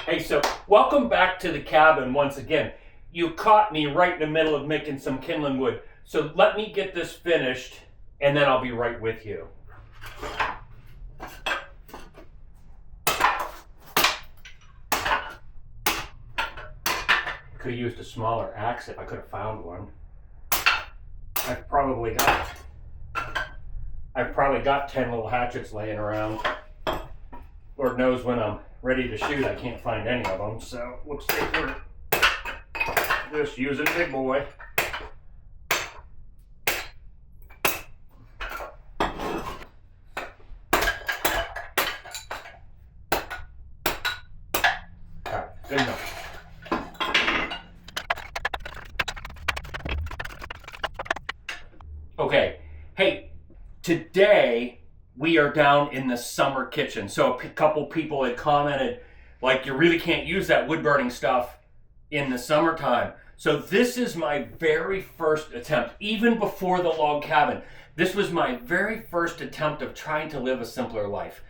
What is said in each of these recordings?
Hey, so welcome back to the cabin once again. You caught me right in the middle of making some kindling wood. So let me get this finished and then I'll be right with you. Could have used a smaller axe if I could have found one. I've probably got 10 little hatchets laying around. Lord knows when I'm ready to shoot, I can't find any of them, so looks like we're just using big boy. Alright, good enough. Okay, hey, today we are down in the summer kitchen. So a couple people had commented, like, you really can't use that wood burning stuff in the summertime. So this is my very first attempt, even before the log cabin. This was my very first attempt of trying to live a simpler life.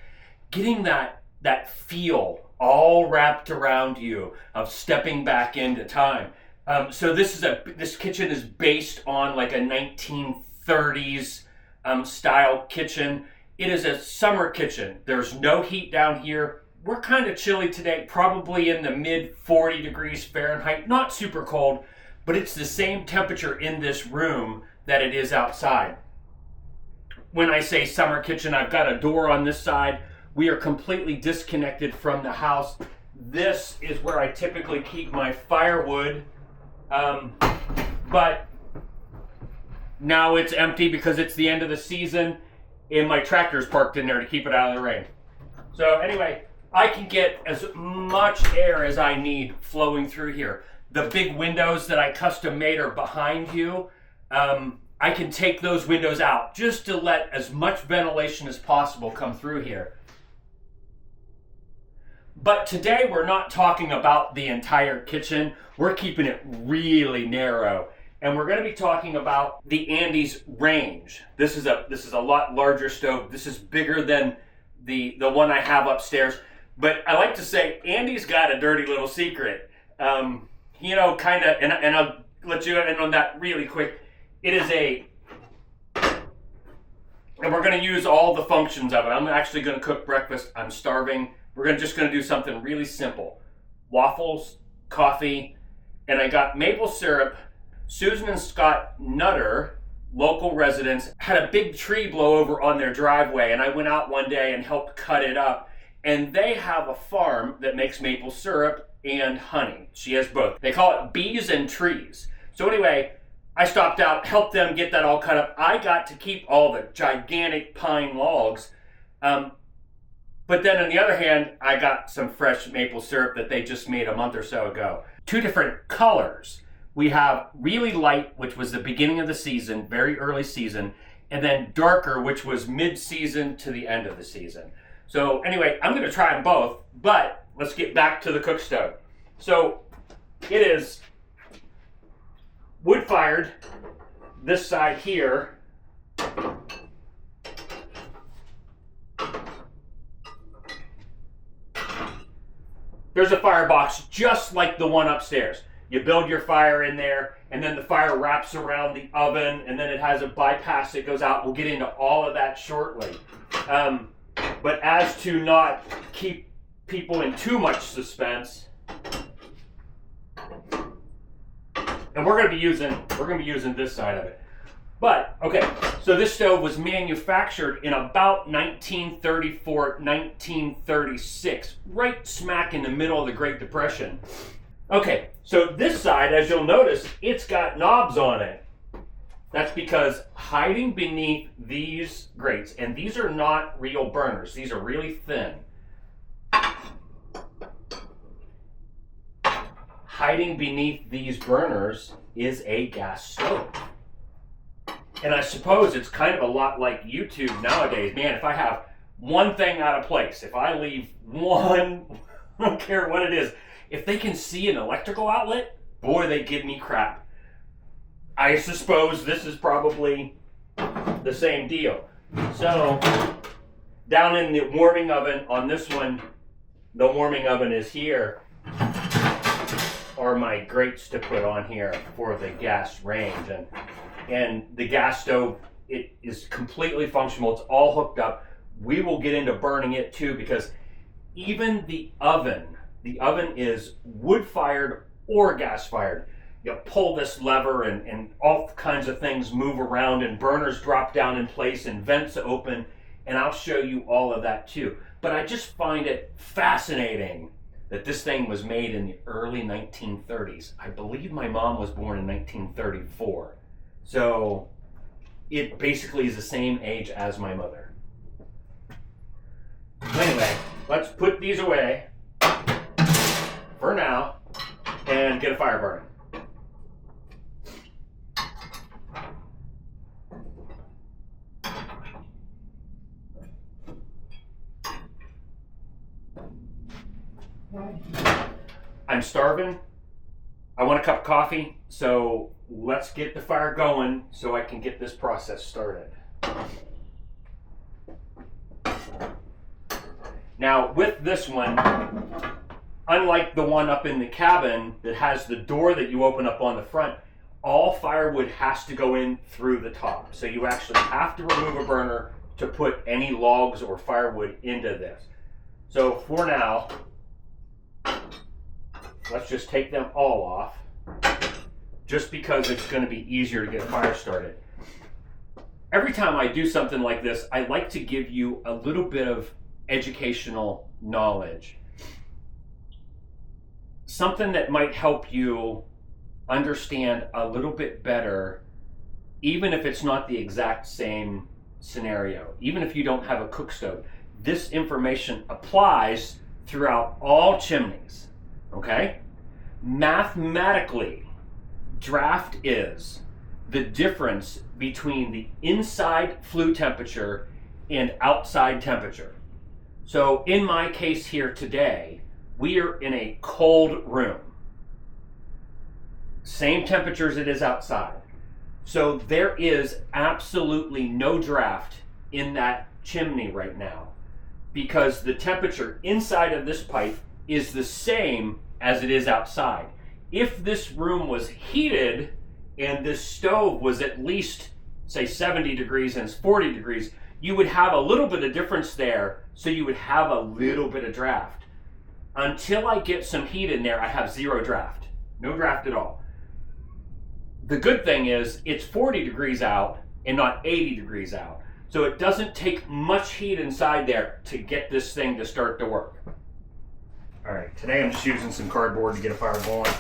Getting that feel all wrapped around you of stepping back into time. So this kitchen is based on like a 1930s style kitchen. It is a summer kitchen. There's no heat down here. We're kind of chilly today, probably in the mid 40 degrees Fahrenheit. Not super cold, but it's the same temperature in this room that it is outside. When I say summer kitchen, I've got a door on this side. We are completely disconnected from the house. This is where I typically keep my firewood, but now it's empty because it's the end of the season. And my tractor's parked in there to keep it out of the rain. So anyway, I can get as much air as I need flowing through here. The big windows that I custom made are behind you. I can take those windows out just to let as much ventilation as possible come through here. But today we're not talking about the entire kitchen. We're keeping it really narrow. And we're going to be talking about the Andes range. This is a lot larger stove. This is bigger than the one I have upstairs. But I like to say Andy's got a dirty little secret. And I'll let you in on that really quick. It is and we're going to use all the functions of it. I'm actually going to cook breakfast. I'm starving. We're just going to do something really simple. Waffles, coffee, and I got maple syrup. Susan and Scott Nutter, local residents, had a big tree blow over on their driveway, and I went out one day and helped cut it up. And they have a farm that makes maple syrup and honey. She has both. They call it bees and trees. So anyway, I stopped out, helped them get that all cut up. I got to keep all the gigantic pine logs. But then on the other hand, I got some fresh maple syrup that they just made a month or so ago. 2 different colors. We have really light, which was the beginning of the season, very early season, and then darker, which was mid-season to the end of the season. So anyway, I'm going to try them both, but let's get back to the cook stove. So it is wood-fired, this side here. There's a firebox just like the one upstairs. You build your fire in there, and then the fire wraps around the oven, and then it has a bypass that goes out. We'll get into all of that shortly. But as to not keep people in too much suspense, and we're going to be using this side of it. But okay, so this stove was manufactured in about 1934, 1936, right smack in the middle of the Great Depression. Okay, so this side, as you'll notice, it's got knobs on it. That's because hiding beneath these grates, and these are not real burners, these are really thin. Hiding beneath these burners is a gas stove. And I suppose it's kind of a lot like YouTube nowadays. Man, if I have one thing out of place, if I leave one, I don't care what it is, if they can see an electrical outlet, boy, they give me crap. I suppose this is probably the same deal. So, down in the warming oven on this one, the warming oven is here, are my grates to put on here for the gas range. And the gas stove, it is completely functional. It's all hooked up. We will get into burning it too, because even the oven is wood-fired or gas-fired. You pull this lever and all kinds of things move around and burners drop down in place and vents open, and I'll show you all of that too. But I just find it fascinating that this thing was made in the early 1930s. I believe my mom was born in 1934. So it basically is the same age as my mother. Anyway, let's put these away for now and get a fire burning. I'm starving. I want a cup of coffee, so let's get the fire going so I can get this process started. Now, with this one, unlike the one up in the cabin that has the door that you open up on the front, all firewood has to go in through the top. So you actually have to remove a burner to put any logs or firewood into this. So for now, let's just take them all off, just because it's going to be easier to get a fire started. Every time I do something like this, I like to give you a little bit of educational knowledge. Something that might help you understand a little bit better, even if it's not the exact same scenario, even if you don't have a cook stove. This information applies throughout all chimneys. Okay? Mathematically, draft is the difference between the inside flue temperature and outside temperature. So in my case here today, we are in a cold room. Same temperature as it is outside. So there is absolutely no draft in that chimney right now, because the temperature inside of this pipe is the same as it is outside. If this room was heated and this stove was at least, say, 70 degrees and it's 40 degrees, you would have a little bit of difference there, so you would have a little bit of draft. Until I get some heat in there, I have zero draft. No draft at all. The good thing is it's 40 degrees out and not 80 degrees out. So it doesn't take much heat inside there to get this thing to start to work. All right, today I'm just using some cardboard to get a fire going.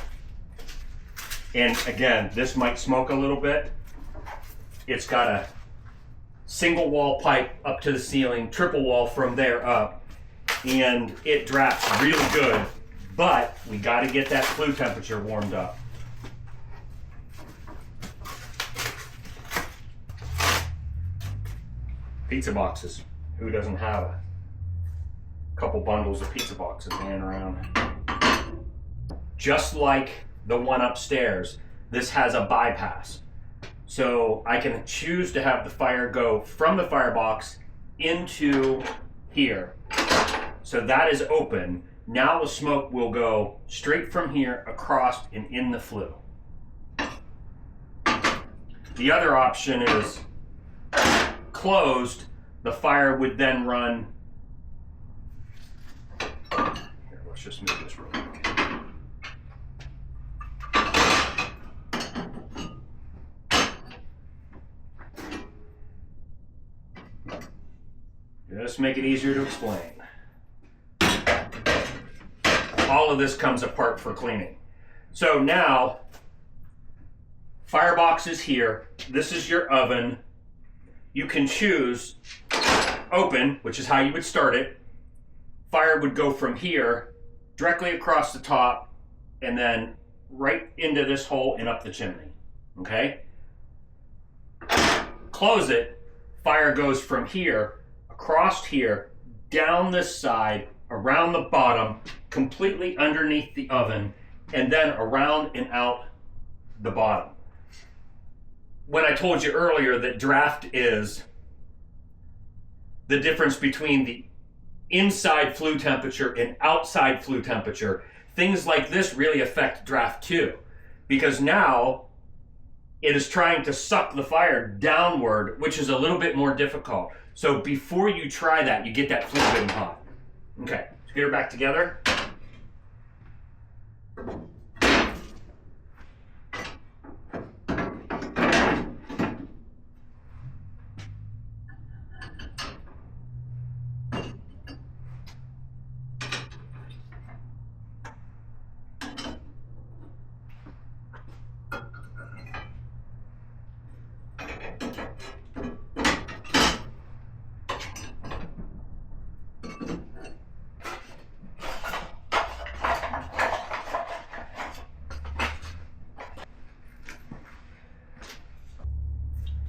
And again, this might smoke a little bit. It's got a single wall pipe up to the ceiling, triple wall from there up, and it drafts really good, but we got to get that flue temperature warmed up. Pizza boxes. Who doesn't have a couple bundles of pizza boxes laying around? Just like the one upstairs, this has a bypass. So I can choose to have the fire go from the firebox into here. So that is open. Now the smoke will go straight from here across and in the flue. The other option is closed. The fire would then run. Here, let's just move this real quick. Just make it easier to explain. All of this comes apart for cleaning. So now, firebox is here. This is your oven. You can choose open, which is how you would start it. Fire would go from here, directly across the top, and then right into this hole and up the chimney. Okay? Close it, fire goes from here, across here, down this side, around the bottom, completely underneath the oven, and then around and out the bottom. When I told you earlier that draft is the difference between the inside flue temperature and outside flue temperature, things like this really affect draft too, because now it is trying to suck the fire downward, which is a little bit more difficult. So before you try that, you get that flame getting hot. Okay, let's get her back together.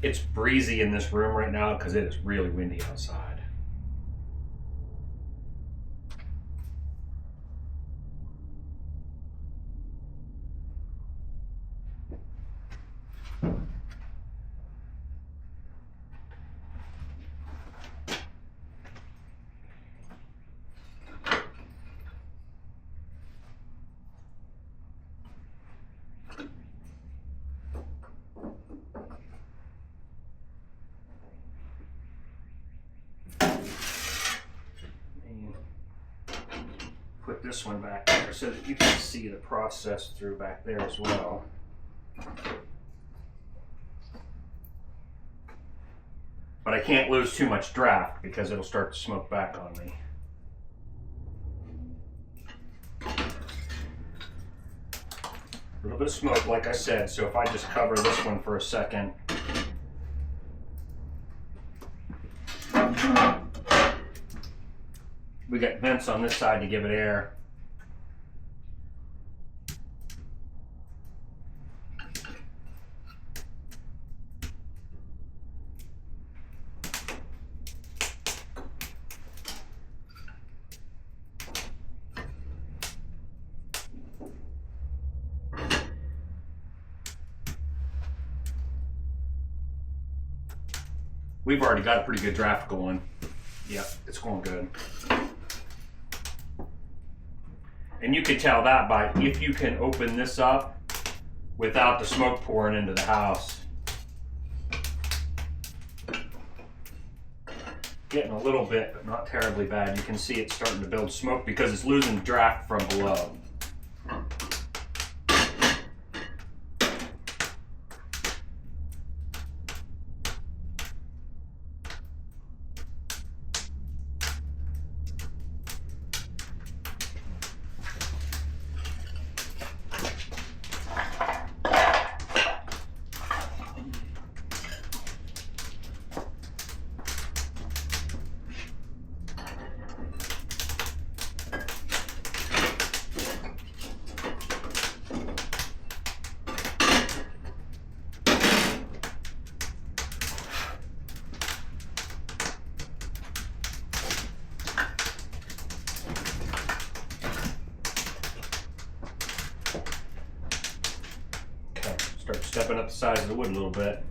It's breezy in this room right now because it is really windy outside. Put this one back there so that you can see the process through back there as well. But I can't lose too much draft because it'll start to smoke back on me. A little bit of smoke, like I said, so if I just cover this one for a second. We got vents on this side to give it air. We've already got a pretty good draft going. Yep, it's going good. And you can tell that by if you can open this up without the smoke pouring into the house. Getting a little bit, but not terribly bad. You can see it's starting to build smoke because it's losing draft from below. Start stepping up the size of the wood a little bit.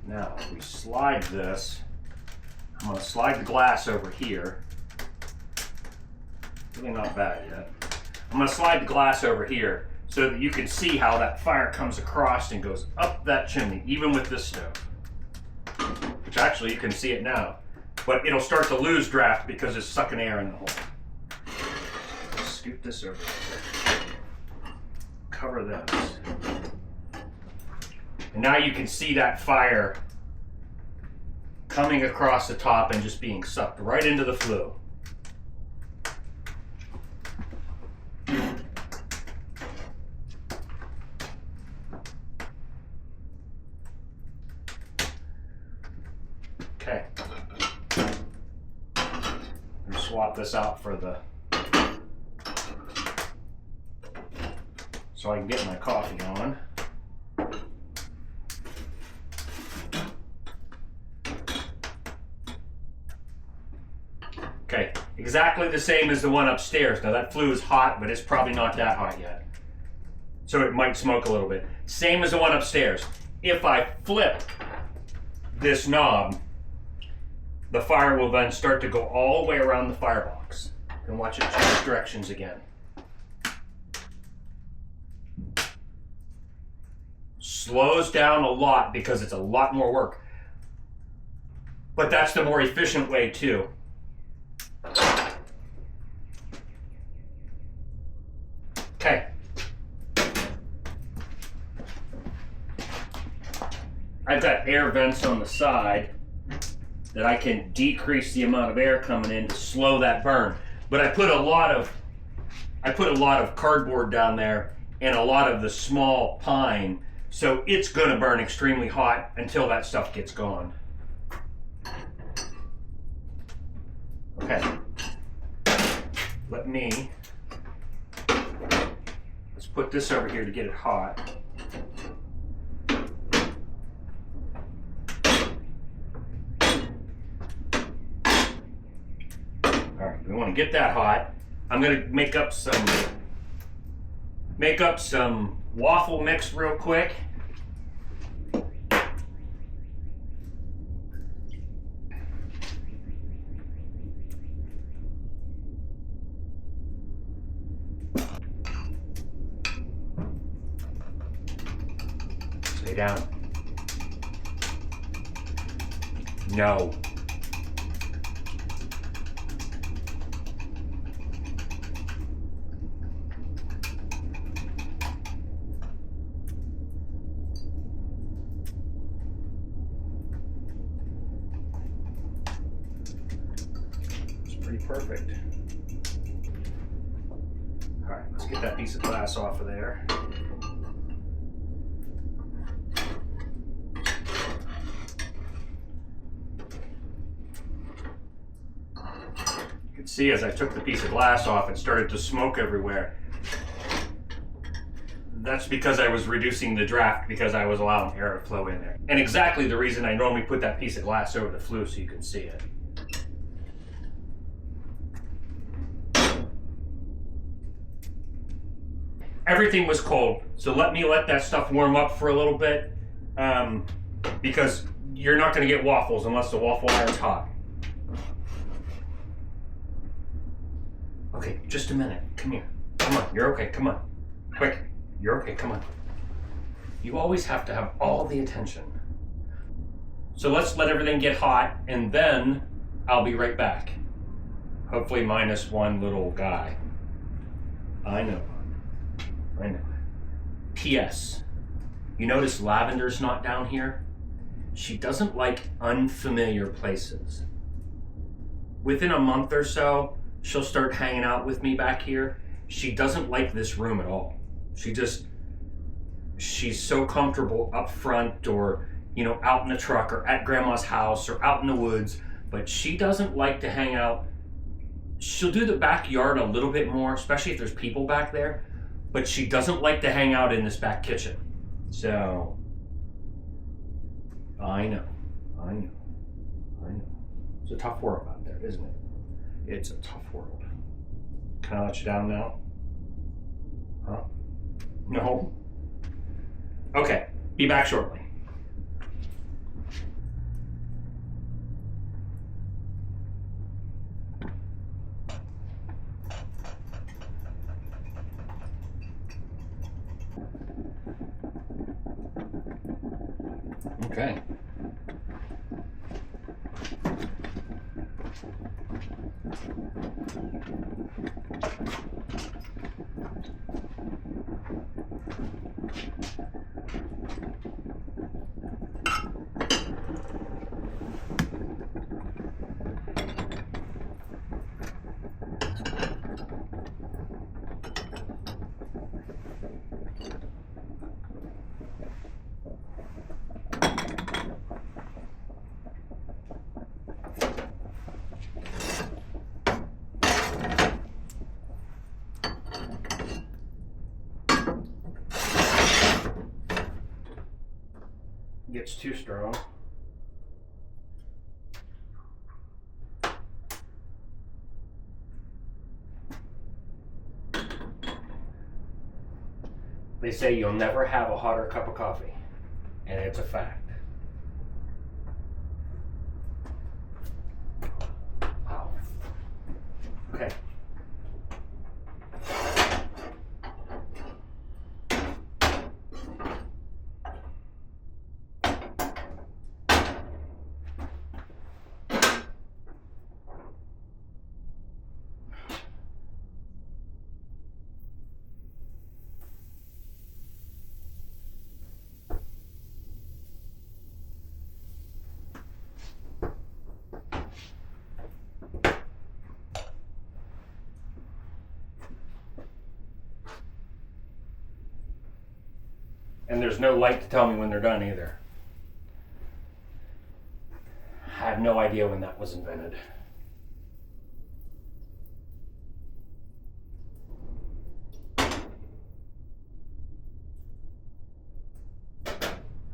Now, if we slide this, I'm going to slide the glass over here. Really not bad yet. I'm going to slide the glass over here so that you can see how that fire comes across and goes up that chimney, even with this stove. Which actually you can see it now. But it'll start to lose draft because it's sucking air in the hole. Scoot this over here. Cover this. And now you can see that fire coming across the top and just being sucked right into the flue. Okay. Swap this out for the so I can get my coffee on. Okay, exactly the same as the one upstairs. Now that flue is hot, but it's probably not that hot yet. So it might smoke a little bit. Same as the one upstairs. If I flip this knob, the fire will then start to go all the way around the firebox. And watch it change directions again. Slows down a lot because it's a lot more work. But that's the more efficient way too. Okay. I've got air vents on the side that I can decrease the amount of air coming in to slow that burn. But I put a lot of cardboard down there and a lot of the small pine, so it's going to burn extremely hot until that stuff gets gone. Okay. Let's put this over here to get it hot. Alright, we want to get that hot. I'm going to make up some waffle mix real quick. Stay down. No. Pretty perfect. All right, let's get that piece of glass off of there. You can see as I took the piece of glass off, it started to smoke everywhere. That's because I was reducing the draft because I was allowing air to flow in there. And exactly the reason I normally put that piece of glass over the flue so you can see it. Everything was cold, so let that stuff warm up for a little bit, because you're not going to get waffles unless the waffle iron's hot. Okay, just a minute. Come here. Come on, you're okay. Come on. Quick. You're okay. Come on. You always have to have all the attention. So let's let everything get hot, and then I'll be right back. Hopefully minus one little guy. I know. P.S. You notice Lavender's not down here? She doesn't like unfamiliar places. Within a month or so, she'll start hanging out with me back here. She doesn't like this room at all. She's so comfortable up front or, out in the truck or at grandma's house or out in the woods, but she doesn't like to hang out. She'll do the backyard a little bit more, especially if there's people back there. But she doesn't like to hang out in this back kitchen. So, I know. It's a tough world out there, isn't it? It's a tough world. Can I let you down now? Huh? No? Okay, be back shortly. Okay. gets too strong. They say you'll never have a hotter cup of coffee, and it's a fact. Wow. Okay. And there's no light to tell me when they're done either. I have no idea when that was invented.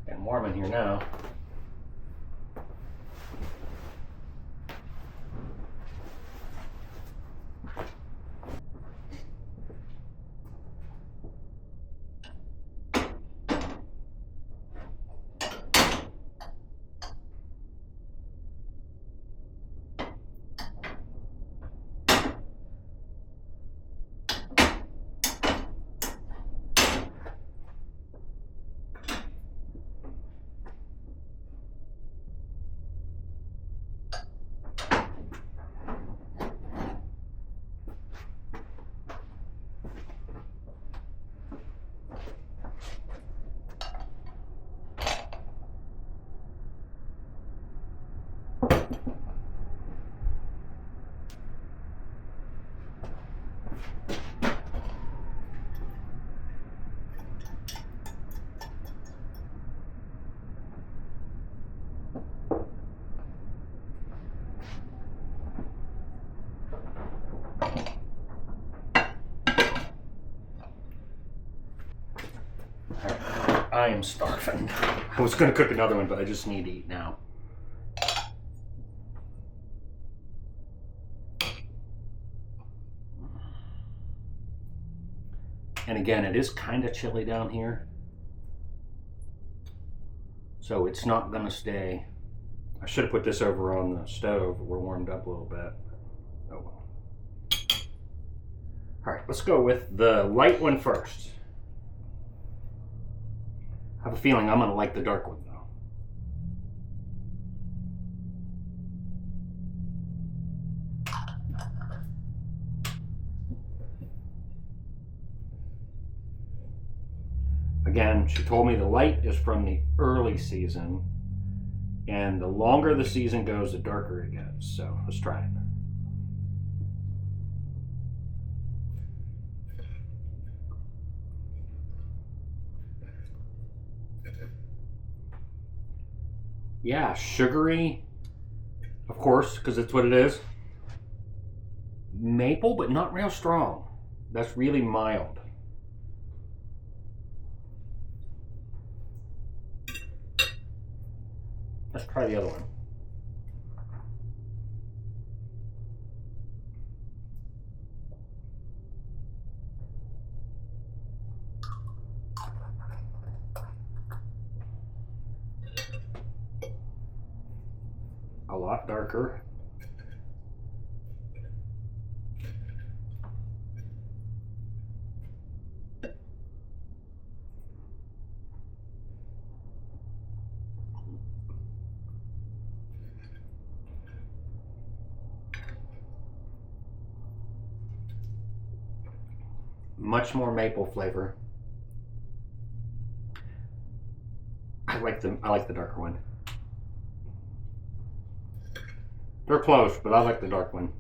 Getting warm in here now. I am starving. I was going to cook another one, but I just need to eat now. And again, it is kind of chilly down here. So it's not going to stay. I should have put this over on the stove. We're warmed up a little bit. Oh well. All right, let's go with the light one first. I have a feeling I'm going to like the dark one, though. Again, she told me the light is from the early season, and the longer the season goes, the darker it gets. So let's try it. Yeah, sugary, of course, because it's what it is. Maple, but not real strong. That's really mild. Let's try the other one. A lot darker. Much more maple flavor. I like the darker one. They're close, but I like the dark one.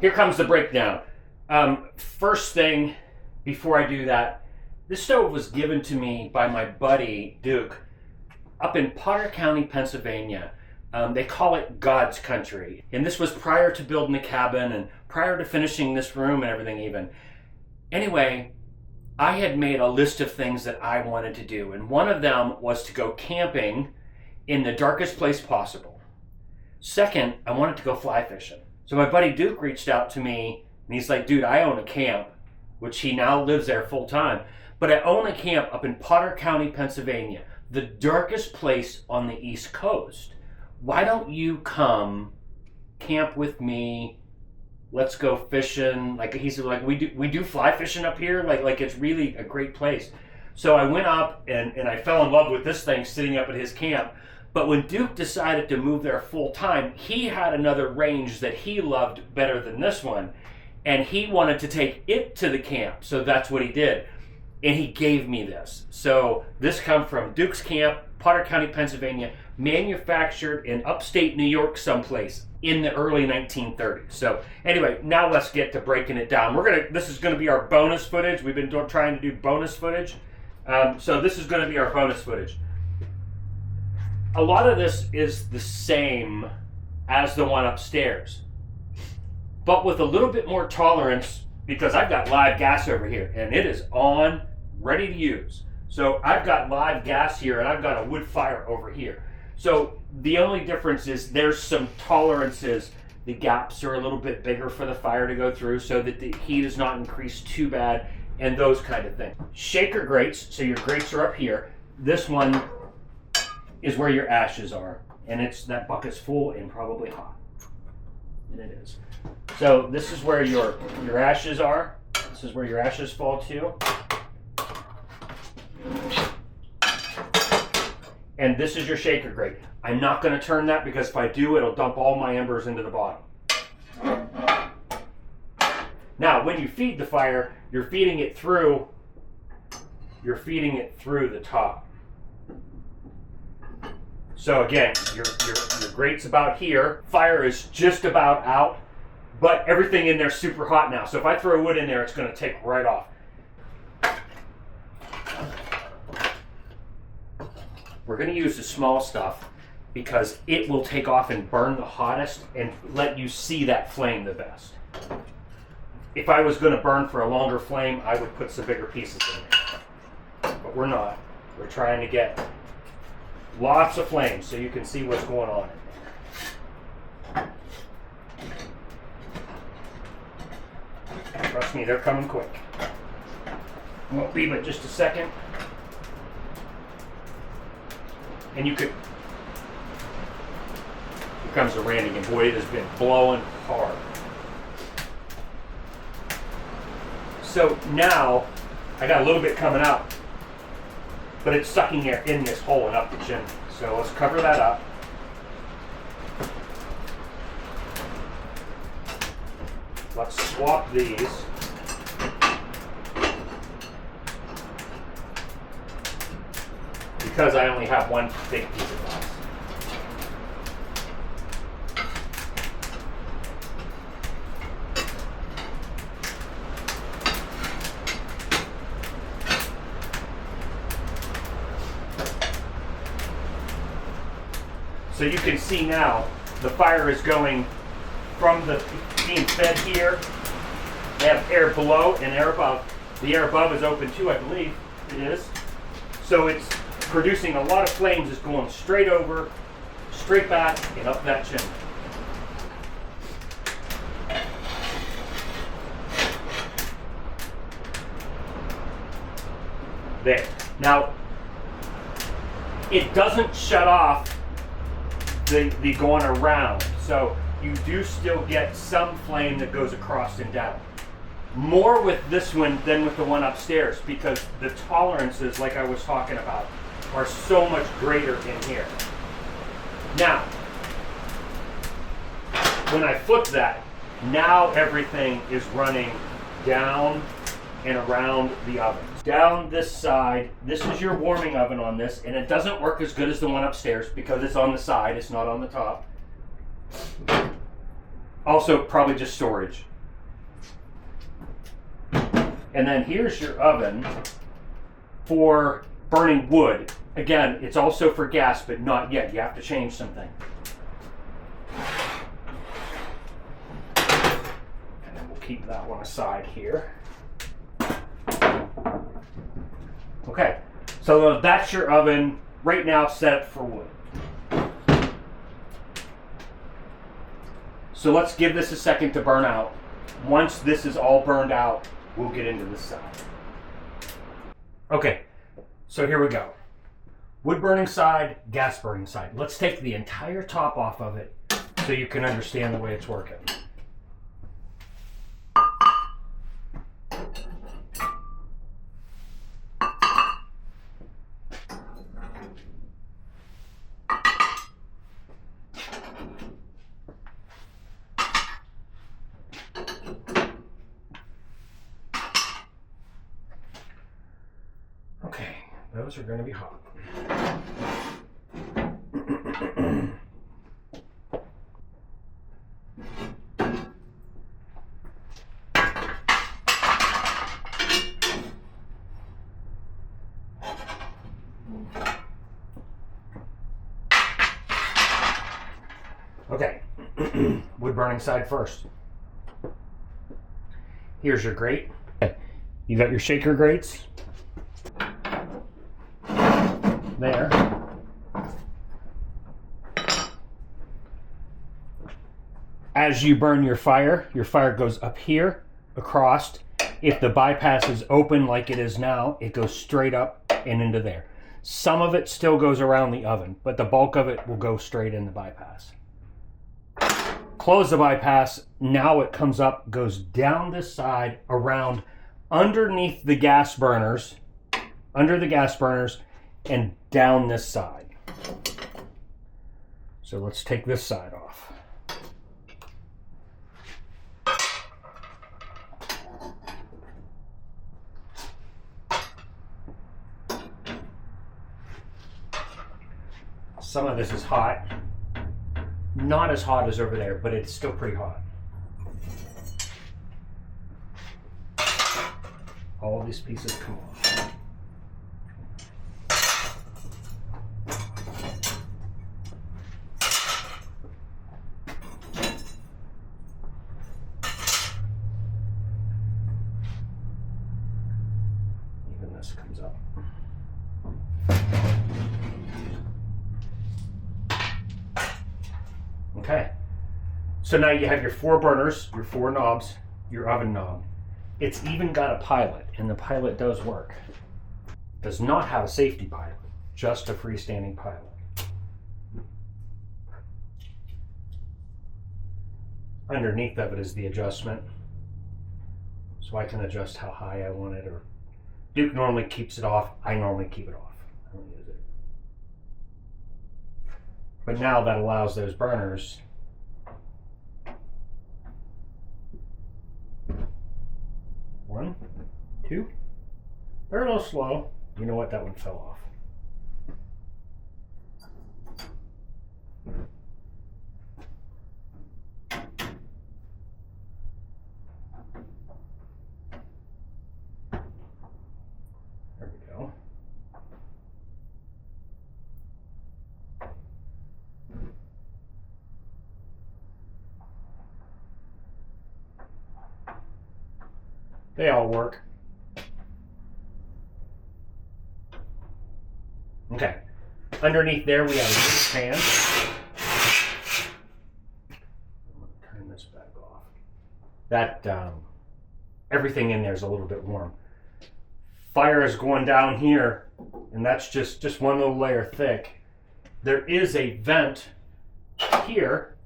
here comes the breakdown. First thing, before I do that, this stove was given to me by my buddy Duke up in Potter County, Pennsylvania. They call it God's country. And this was prior to building the cabin and prior to finishing this room and everything even. Anyway, I had made a list of things that I wanted to do. And one of them was to go camping in the darkest place possible. Second, I wanted to go fly fishing. So my buddy Duke reached out to me and he's like, dude, I own a camp, which he now lives there full time. But I own a camp up in Potter County, Pennsylvania, the darkest place on the East Coast. Why don't you come camp with me? Let's go fishing. Like he said, like we do fly fishing up here. Like it's really a great place. So I went up and I fell in love with this thing sitting up at his camp. But when Duke decided to move there full time, he had another range that he loved better than this one. And he wanted to take it to the camp. So that's what he did. And he gave me this. So this comes from Duke's Camp, Potter County, Pennsylvania, manufactured in upstate New York someplace in the early 1930s. So anyway, now let's get to breaking it down. This is gonna be our bonus footage. We've been trying to do bonus footage. So this is gonna be our bonus footage. A lot of this is the same as the one upstairs, but with a little bit more tolerance because I've got live gas over here and it is on, ready to use. So I've got live gas here and I've got a wood fire over here. So the only difference is there's some tolerances. The gaps are a little bit bigger for the fire to go through so that the heat is not increased too bad and those kind of things. Shaker grates, so your grates are up here. This one is where your ashes are. And that bucket's full and probably hot. And it is. So this is where your ashes are. This is where your ashes fall to. And this is your shaker grate. I'm not going to turn that because if I do, it'll dump all my embers into the bottom. Now, when you feed the fire, you're feeding it through the top. So again, your grate's about here. Fire is just about out, but everything in there's super hot now. So if I throw wood in there, it's going to take right off. We're going to use the small stuff because it will take off and burn the hottest and let you see that flame the best. If I was going to burn for a longer flame, I would put some bigger pieces in there. But we're not. We're trying to get lots of flames so you can see what's going on in there. Trust me, they're coming quick. Won't be but just a second. And you could, here comes the randing, and boy, it has been blowing hard. So now, I got a little bit coming out, but it's sucking air in this hole and up the chimney. So let's cover that up. Let's swap these. Because I only have one big piece of glass. So you can see now the fire is going from being fed here. They have air below and air above. The air above is open too, I believe it is. So it's producing a lot of flames. Is going straight over, straight back, and up that chimney. There. Now, it doesn't shut off the going around, so you do still get some flame that goes across and down. More with this one than with the one upstairs because the tolerances, like I was talking about, are so much greater in here. Now, when I flip that, now everything is running down and around the oven. Down this side, this is your warming oven on this, and it doesn't work as good as the one upstairs because it's on the side, it's not on the top. Also, probably just storage. And then here's your oven for burning wood. Again, it's also for gas, but not yet. You have to change something. And then we'll keep that one aside here. Okay, so that's your oven right now set up for wood. So let's give this a second to burn out. Once this is all burned out, we'll get into this side. Okay, so here we go. Wood burning side, gas burning side. Let's take the entire top off of it so you can understand the way it's working. Okay, those are going to be hot. Okay, wood burning side first. Here's your grate. You got your shaker grates. There. As you burn your fire goes up here, across. If the bypass is open like it is now, it goes straight up and into there. Some of it still goes around the oven, but the bulk of it will go straight in the bypass. Close the bypass. Now it comes up, goes down this side, around underneath the gas burners, under the gas burners, and down this side. So let's take this side off. Some of this is hot. Not as hot as over there, but it's still pretty hot. All of these pieces come off. Even this comes up. Okay, so now you have your 4 burners, your 4 knobs, your oven knob. It's even got a pilot, and the pilot does work. Does not have a safety pilot, just a freestanding pilot. Underneath of it is the adjustment, so I can adjust how high I want it, or Duke normally keeps it off. I normally keep it off. I don't use it. But now that allows those burners one, two. They're a little slow. You know what? That one fell off. There we go. They all work. Okay. Underneath there we have a grease pan. I'm going to turn this back off. That everything in there is a little bit warm. Fire is going down here, and that's just one little layer thick. There is a vent here.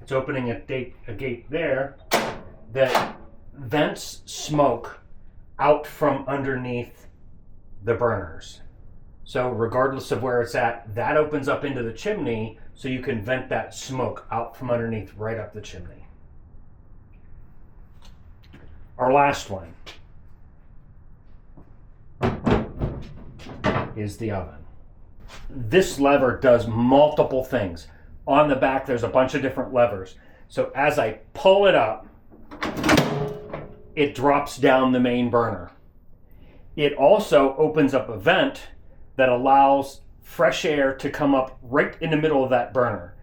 It's opening a gate there that vents smoke out from underneath the burners. So regardless of where it's at, that opens up into the chimney, so you can vent that smoke out from underneath right up the chimney. Our last one is the oven. This lever does multiple things. On the back there's a bunch of different levers. So as I pull it up, it drops down the main burner. It also opens up a vent that allows fresh air to come up right in the middle of that burner,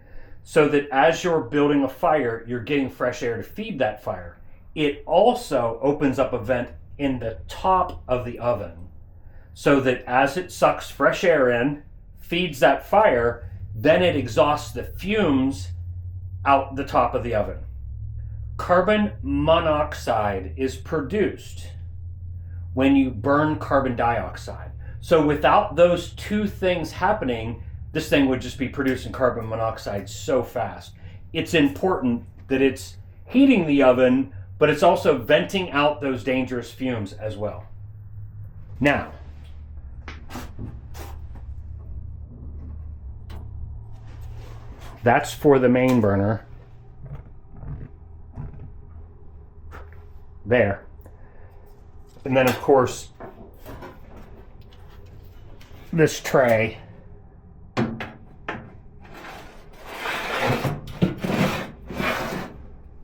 so that as you're building a fire, you're getting fresh air to feed that fire. It also opens up a vent in the top of the oven, so that as it sucks fresh air in, feeds that fire, then it exhausts the fumes out the top of the oven. Carbon monoxide is produced when you burn carbon dioxide. So without those two things happening, this thing would just be producing carbon monoxide so fast. It's important that it's heating the oven, but it's also venting out those dangerous fumes as well. Now, that's for the main burner. There. And then, of course, this tray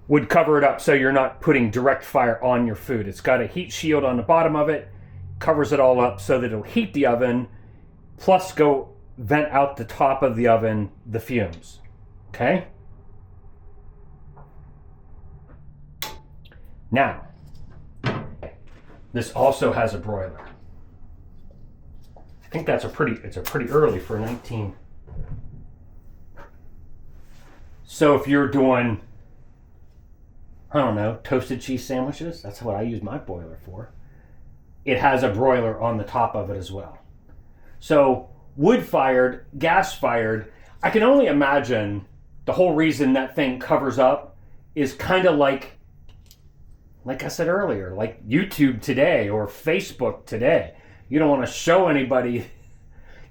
would cover it up so you're not putting direct fire on your food. It's got a heat shield on the bottom of it, covers it all up so that it'll heat the oven, plus go vent out the top of the oven the fumes. Okay? Now, this also has a broiler. I think it's a pretty early for 19. So if you're doing, I don't know, toasted cheese sandwiches, that's what I use my boiler for. It has a broiler on the top of it as well. So wood-fired, gas-fired, I can only imagine the whole reason that thing covers up is kind of like I said earlier, like YouTube today or Facebook today. You don't want to show anybody.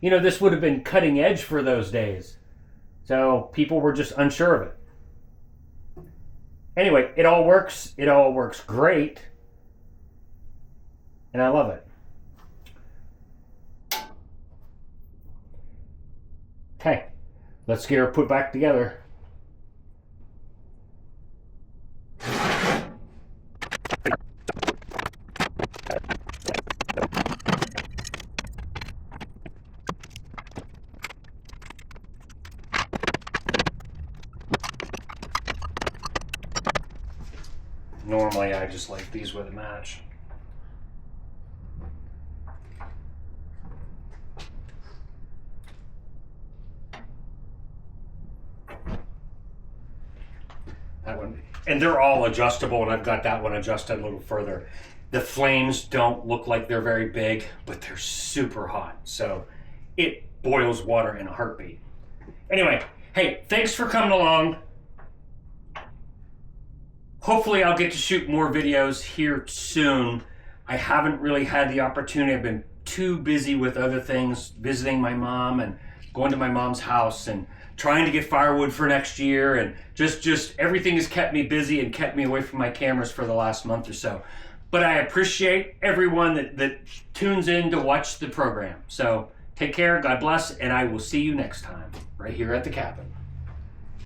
You know, this would have been cutting edge for those days. So people were just unsure of it. Anyway, it all works. It all works great. And I love it. Okay, let's get her put back together. Normally I just like these with a match. That one, and they're all adjustable, and I've got that one adjusted a little further. The flames don't look like they're very big, but they're super hot, so it boils water in a heartbeat. Anyway, hey, thanks for coming along. Hopefully I'll get to shoot more videos here soon. I haven't really had the opportunity. I've been too busy with other things, visiting my mom and going to my mom's house and trying to get firewood for next year, and just everything has kept me busy and kept me away from my cameras for the last month or so. But I appreciate everyone that tunes in to watch the program. So take care, God bless, and I will see you next time right here at the cabin.